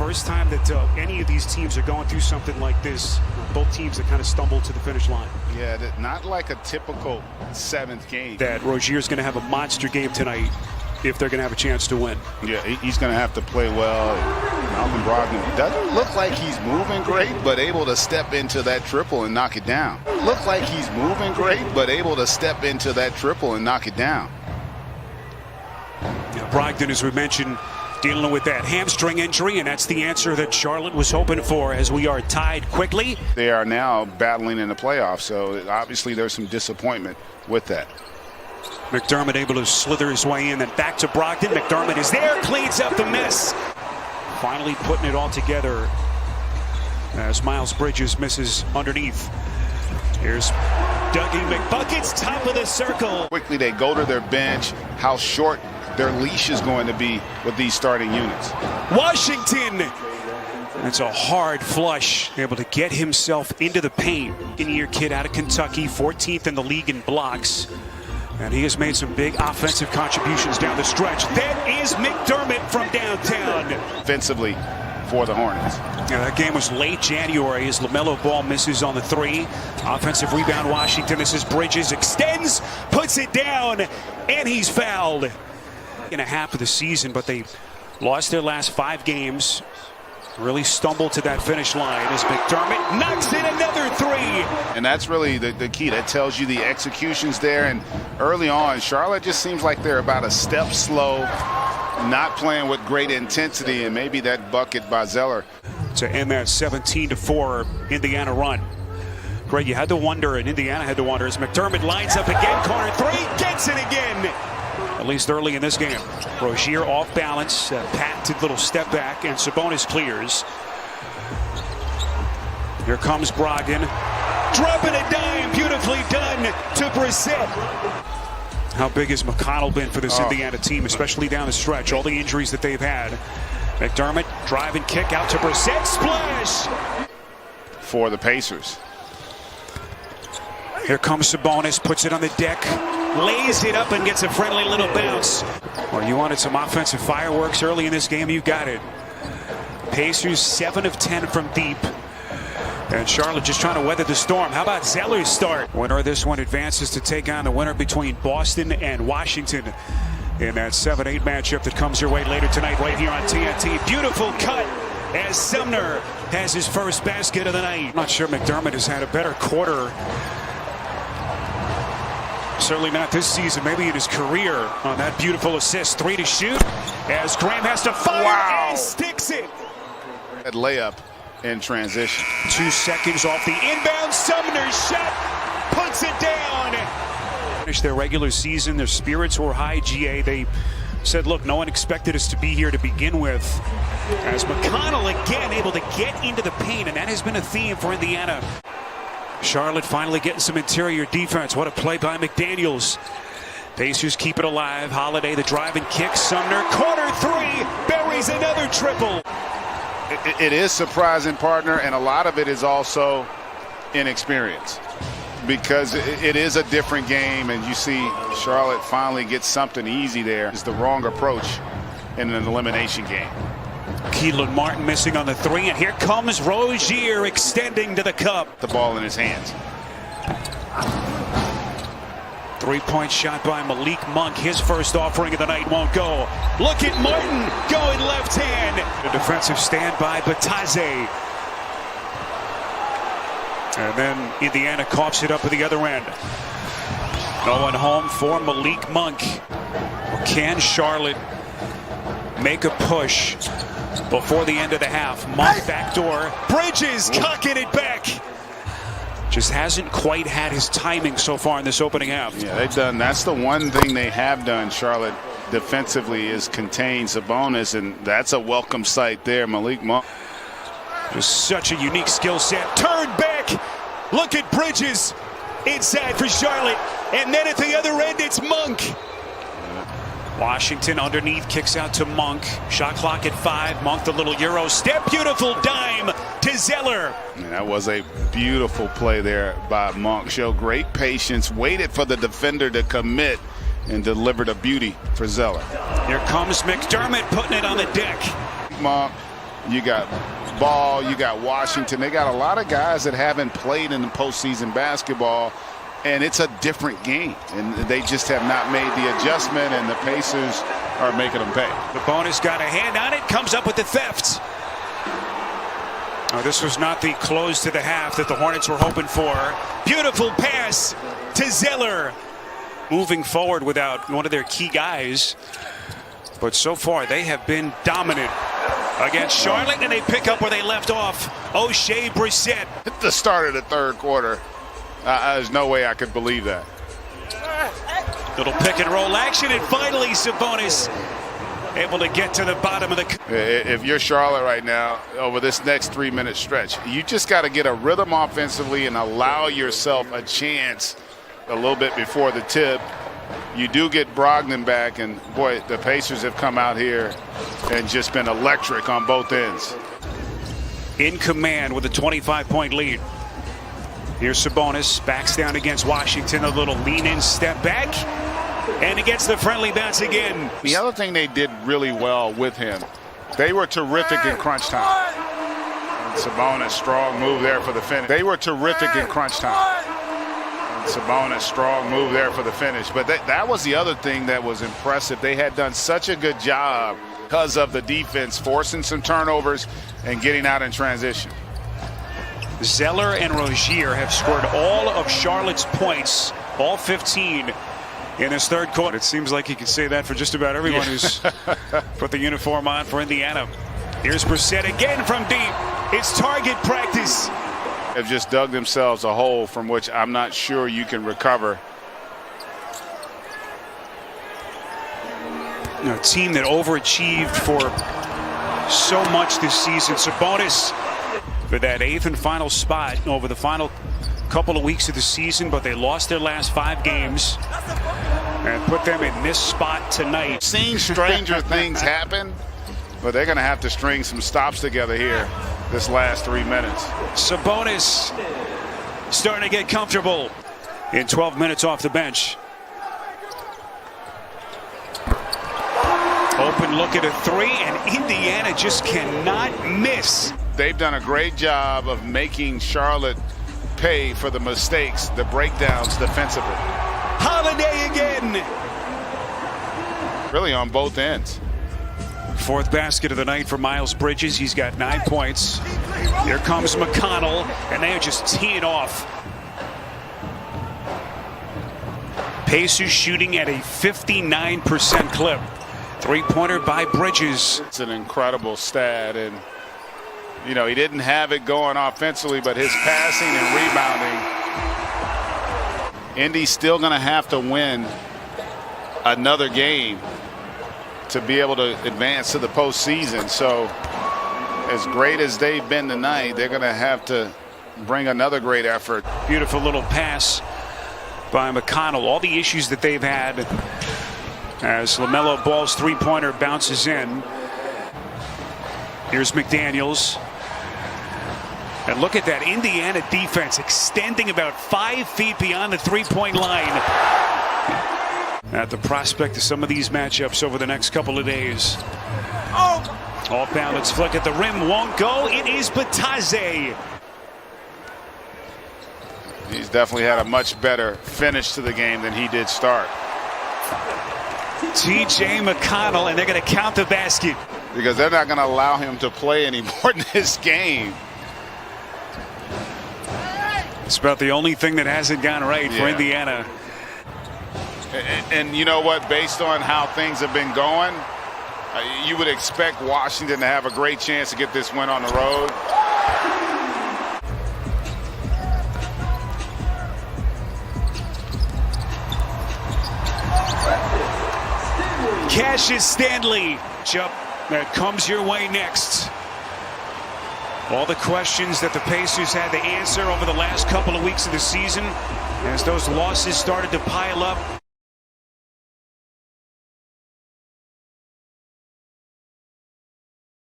first time that any of these teams are going through something like this. Both teams that kind of stumbled to the finish line. Yeah, not like a typical seventh game. That Rozier's going to have a monster game tonight if they're going to have a chance to win. Yeah, he's going to have to play well. Malcolm Brogdon doesn't look like he's moving great, but able to step into that triple and knock it down. Look like he's moving great, but able to step into that triple and knock it down. Yeah, Brogdon, as we mentioned, dealing with that hamstring injury, and that's the answer that Charlotte was hoping for as we are tied quickly. They are now battling in the playoffs, so obviously there's some disappointment with that. McDermott able to slither his way in, then back to Brogdon. McDermott is there, cleans up the mess. Finally putting it all together as Miles Bridges misses underneath. Here's Dougie McBuckets, top of the circle. Quickly they go to their bench, how short their leash is going to be with these starting units. Washington, that's a hard flush, able to get himself into the paint. Second-year kid out of Kentucky, 14th in the league in blocks. And he has made some big offensive contributions down the stretch. That is McDermott from downtown. Defensively for the Hornets. Yeah, that game was late January as LaMelo Ball misses on the three. Offensive rebound Washington. This is Bridges, extends, puts it down, and he's fouled. In a half of the season, but they lost their last 5 games. Really stumbled to that finish line as McDermott knocks in another 3. And that's really the key. That tells you the execution's there. And early on, Charlotte just seems like they're about a step slow, not playing with great intensity, and maybe that bucket by Zeller. To end that 17-4 Indiana run. Greg, you had to wonder, and Indiana had to wonder, as McDermott lines up again, corner 3, gets it again. At least early in this game. Rozier off balance, patented little step back, and Sabonis clears. Here comes Brogdon, dropping a dime, beautifully done to Brissett. How big has McConnell been for this Indiana team, especially down the stretch? All the injuries that they've had. McDermott, drive and kick out to Brissett, splash! For the Pacers. Here comes Sabonis, puts it on the deck, lays it up and gets a friendly little bounce. Well, you wanted some offensive fireworks early in this game, you got it. Pacers 7 of 10 from deep. And Charlotte just trying to weather the storm. How about Zeller's start? Winner of this one advances to take on the winner between Boston and Washington in that 7-8 matchup that comes your way later tonight right here on TNT. Beautiful cut as Sumner has his first basket of the night. I'm not sure McDermott has had a better quarter. Certainly not this season, maybe in his career, on that beautiful assist. 3 to shoot as Graham has to fire and sticks it. That layup in transition. 2 seconds off the inbound. Sumner's shot puts it down. Finished their regular season. Their spirits were high, GA. They said, look, no one expected us to be here to begin with. As McConnell again able to get into the paint, and that has been a theme for Indiana. Charlotte finally getting some interior defense. What a play by McDaniels. Pacers keep it alive. Holiday, the drive and kick. Sumner, corner 3, buries another triple. It is surprising, partner, and a lot of it is also inexperience. Because it is a different game, and you see Charlotte finally gets something easy there. It's the wrong approach in an elimination game. Keelan Martin missing on the 3, and here comes Rozier extending to the cup. The ball in his hands. 3-point shot by Malik Monk. His first offering of the night won't go. Look at Martin going left hand. A defensive stand by Batadze. And then Indiana coughs it up at the other end. No one home for Malik Monk. Can Charlotte make a push before the end of the half? Monk backdoor. Bridges cocking it back. Just hasn't quite had his timing so far in this opening half. Yeah, they've done. That's the one thing they have done, Charlotte, defensively, is contain Sabonis, and that's a welcome sight there, Malik Monk. Just such a unique skill set. Turn back. Look at Bridges inside for Charlotte. And then at the other end, it's Monk. Washington underneath, kicks out to Monk. Shot clock at 5. Monk, the little Euro step. Beautiful dime to Zeller. And that was a beautiful play there by Monk. Showed great patience, waited for the defender to commit, and delivered a beauty for Zeller. Here comes McDermott putting it on the deck. Monk You got Ball, you got Washington. They got a lot of guys that haven't played in the postseason basketball, and it's a different game. And they just have not made the adjustment, and the Pacers are making them pay. The bonus got a hand on it, comes up with the theft. Oh, this was not the close to the half that the Hornets were hoping for. Beautiful pass to Zeller. Moving forward without one of their key guys. But so far, they have been dominant against Charlotte, and they pick up where they left off. O'Shea Brissett. At the start of the third quarter, there's no way I could believe that. Little pick and roll action, and finally Sabonis able to get to the bottom of the. If you're Charlotte right now, over this next 3-minute stretch, you just got to get a rhythm offensively and allow yourself a chance a little bit before the tip. You do get Brogdon back, and boy, the Pacers have come out here and just been electric on both ends. In command with a 25-point lead. Here's Sabonis, backs down against Washington, a little lean-in step back, and he gets the friendly bounce again. The other thing they did really well with him, they were terrific in crunch time. And Sabonis, strong move there for the finish. They were terrific in crunch time. And Sabonis, strong move there for the finish. But that was the other thing that was impressive. They had done such a good job because of the defense, forcing some turnovers and getting out in transition. Zeller and Rozier have scored all of Charlotte's points, all 15 in this third quarter. It seems like you can say that for just about everyone who's put the uniform on for Indiana. Here's Brissett again from deep. It's target practice. Have just dug themselves a hole from which I'm not sure you can recover. A team that overachieved for so much this season. Sabonis for that 8th and final spot over the final couple of weeks of the season, but they lost their last 5 games and put them in this spot tonight. Seen stranger things happen, but they're going to have to string some stops together here this last 3 minutes. Sabonis starting to get comfortable in 12 minutes off the bench. Open look at a 3, and Indiana just cannot miss. They've done a great job of making Charlotte pay for the mistakes, the breakdowns defensively. Holiday again. Really on both ends. 4th basket of the night for Miles Bridges. He's got 9 points. Here comes McConnell, and they are just teeing off. Pacers shooting at a 59% clip. 3-pointer by Bridges. It's an incredible stat, and you know, he didn't have it going offensively, but his passing and rebounding. Indy's still going to have to win another game to be able to advance to the postseason. So as great as they've been tonight, they're going to have to bring another great effort. Beautiful little pass by McConnell. All the issues that they've had as LaMelo Ball's 3-pointer bounces in. Here's McDaniels. And look at that Indiana defense extending about 5 feet beyond the 3-point line. At the prospect of some of these matchups over the next couple of days. Off balance flick at the rim won't go. It is Bataze. He's definitely had a much better finish to the game than he did start. T.J. McConnell, and they're going to count the basket. Because they're not going to allow him to play anymore in this game. It's about the only thing that hasn't gone right for Indiana. And you know what? Based on how things have been going, you would expect Washington to have a great chance to get this win on the road. Cassius Stanley. Jump that comes your way next. All the questions that the Pacers had to answer over the last couple of weeks of the season as those losses started to pile up.